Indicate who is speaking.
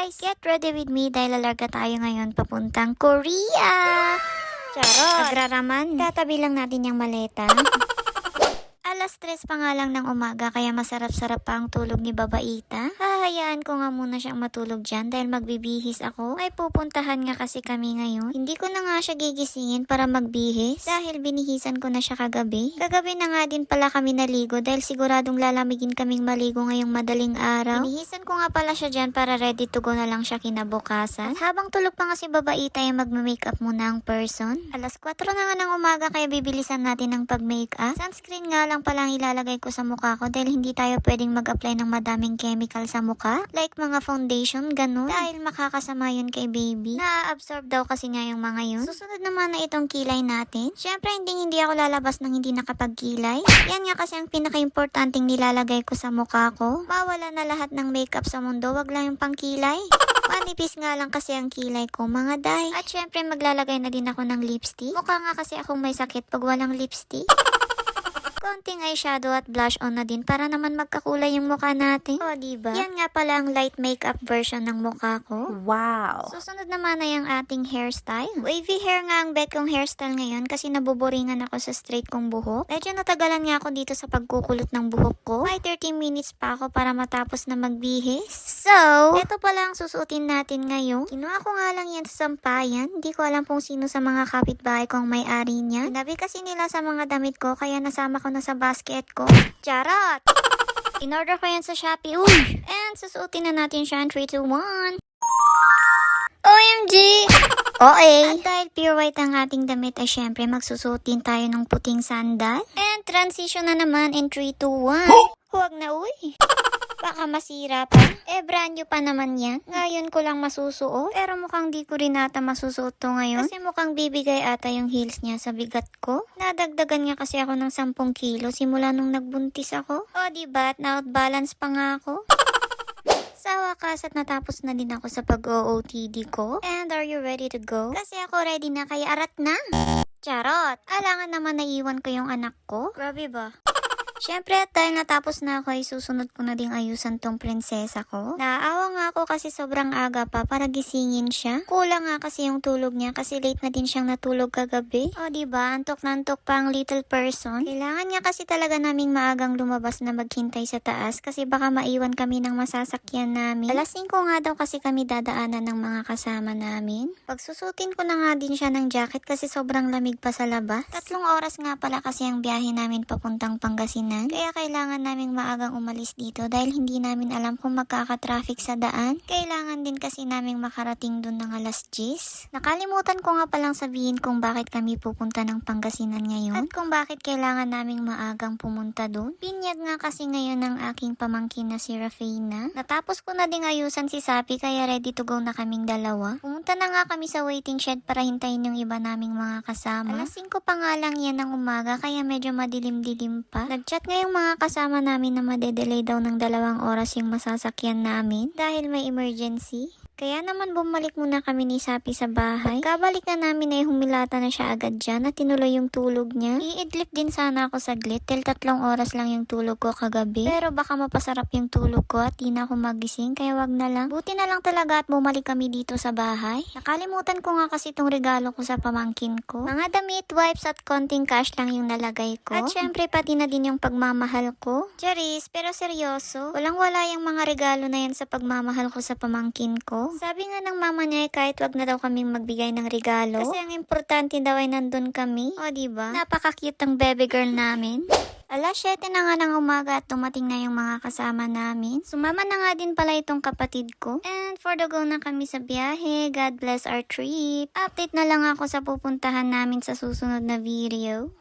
Speaker 1: guys! Get ready with me dahil lalarga tayo ngayon papuntang Korea! Charot! Agraraman. Tatabi lang natin yung maleta. Alas 3 pa nga lang ng umaga kaya masarap-sarap pa ang tulog ni Babaita. Hahayaan ko nga muna siyang matulog dyan dahil magbibihis ako. May pupuntahan nga kasi kami ngayon. Hindi ko na nga siya gigisingin para magbihis dahil binihisan ko na siya kagabi. Kagabi na nga din pala kami naligo dahil siguradong lalamigin kaming maligo ngayong madaling araw. Binihisan ko nga pala siya dyan para ready to go na lang siya kinabukasan. At habang tulog pa nga si Babaita ay magma-makeup muna ang person. Alas 4 na nga ng umaga kaya bibilisan natin ang pag-makeup. Sunscreen nga lang pala ang ilalagay ko sa mukha ko dahil hindi tayo pwedeng mag-apply ng madaming chemical sa mukha. Like mga foundation, ganun. Dahil makakasama yun kay baby. Na-absorb daw kasi nga yung mga yun. Susunod naman na itong kilay natin. Syempre hindi ako lalabas ng hindi nakapagkilay. Yan nga kasi ang pinaka-importanting nilalagay ko sa mukha ko. Mawala na lahat ng makeup sa mundo, wag lang yung pangkilay. Manipis nga lang kasi ang kilay ko, mga day. At syempre maglalagay na din ako ng lipstick. Mukha nga kasi akong may sakit pag walang lipstick. Konting eyeshadow at blush on na din para naman magkakulay yung mukha natin. O, diba? Yan nga pala ang light makeup version ng mukha ko.
Speaker 2: Wow!
Speaker 1: Susunod naman na yung ating hairstyle. Wavy hair nga ang bet kong hairstyle ngayon kasi nabuboringan ako sa straight kong buhok. Medyo natagalan nga ako dito sa pagkukulot ng buhok ko. May 30 minutes pa ako para matapos na magbihis. So, ito pala ang susuotin natin ngayon. Kinuha ko nga lang yan sa sampayan. Hindi ko alam kung sino sa mga kapitbahay kong may-ari niya. Sinabi kasi nila sa mga damit ko kaya nasama ko na sa basket ko. Charot! In-order ko yan sa Shopee. Uy! And susuotin na natin siya in 3, 2, 1. OMG! Okay. At dahil pure white ang ating damit ay syempre magsusuot din tayo ng puting sandal. And transition na naman in 3, 2, 1. Huwag na uy. Baka masira pa. Brand new pa naman yan. Ngayon ko lang masusuot. Pero mukhang di ko rin ata masusuot to ngayon. Kasi mukhang bibigay ata yung heels niya sa bigat ko. Nadagdagan nga kasi ako ng 10 kilo simula nung nagbuntis ako. O diba? Na-outbalance pa nga ako. Sa wakas at natapos na din ako sa pag-OOTD ko. And are you ready to go? Kasi ako ready na kaya arat na. Charot! Alangan naman naiwan ko yung anak ko. Grabe ba? Siyempre at dahil natapos na ako ay susunod ko na ding ayusan tong prinsesa ko. Naawa nga ako kasi sobrang aga pa para gisingin siya. Kulang nga kasi yung tulog niya kasi late na din siyang natulog kagabi. O diba, antok na antok pa ang little person. Kailangan niya kasi talaga naming maagang lumabas na maghintay sa taas kasi baka maiwan kami ng masasakyan namin. Alas 5 nga daw kasi kami dadaanan ng mga kasama namin. Pagsusutin ko na nga din siya ng jacket kasi sobrang lamig pa sa labas. 3 oras nga pala kasi ang biyahe namin papuntang Pangasinan. Kaya kailangan naming maagang umalis dito dahil hindi namin alam kung magkaka-traffic sa daan. Kailangan din kasi naming makarating dun ng alas 10. Nakalimutan ko nga palang sabihin kung bakit kami pupunta ng Pangasinan ngayon at kung bakit kailangan naming maagang pumunta dun. Binyag nga kasi ngayon ng aking pamangkin na si Rafina. Natapos ko na ding ayusan si Sapi kaya ready to go na kaming dalawa. Pumunta na nga kami sa waiting shed para hintayin yung iba naming mga kasama. Alas 5 pa nga lang yan ng umaga kaya medyo madilim-dilim pa. Nag-chat ngayong mga kasama namin na madedelay daw ng 2 oras yung masasakyan namin dahil may emergency. Kaya naman bumalik muna kami ni Sapi sa bahay. Kabalik na namin ay humilata na siya agad dyan at tinuloy yung tulog niya. Iidlip din sana ako saglit dahil 3 oras lang yung tulog ko kagabi. Pero baka mapasarap yung tulog ko at di na ako magising kaya wag na lang. Buti na lang talaga at bumalik kami dito sa bahay. Nakalimutan ko nga kasi itong regalo ko sa pamangkin ko. Mga damit, wipes at konting cash lang yung nalagay ko. At syempre pati na din yung pagmamahal ko. Charis, pero seryoso. Walang-wala yung mga regalo na yan sa pagmamahal ko sa pamangkin ko. Sabi nga ng mama niya kahit wag na daw kaming magbigay ng regalo. Kasi ang importante daw ay nandun kami. O diba? Napaka-cute ng baby girl namin. Alas 7 na nga ng umaga at dumating na yung mga kasama namin. Sumama na nga din pala itong kapatid ko. And for the go na kami sa biyahe. God bless our trip. Update na lang ako sa pupuntahan namin sa susunod na video.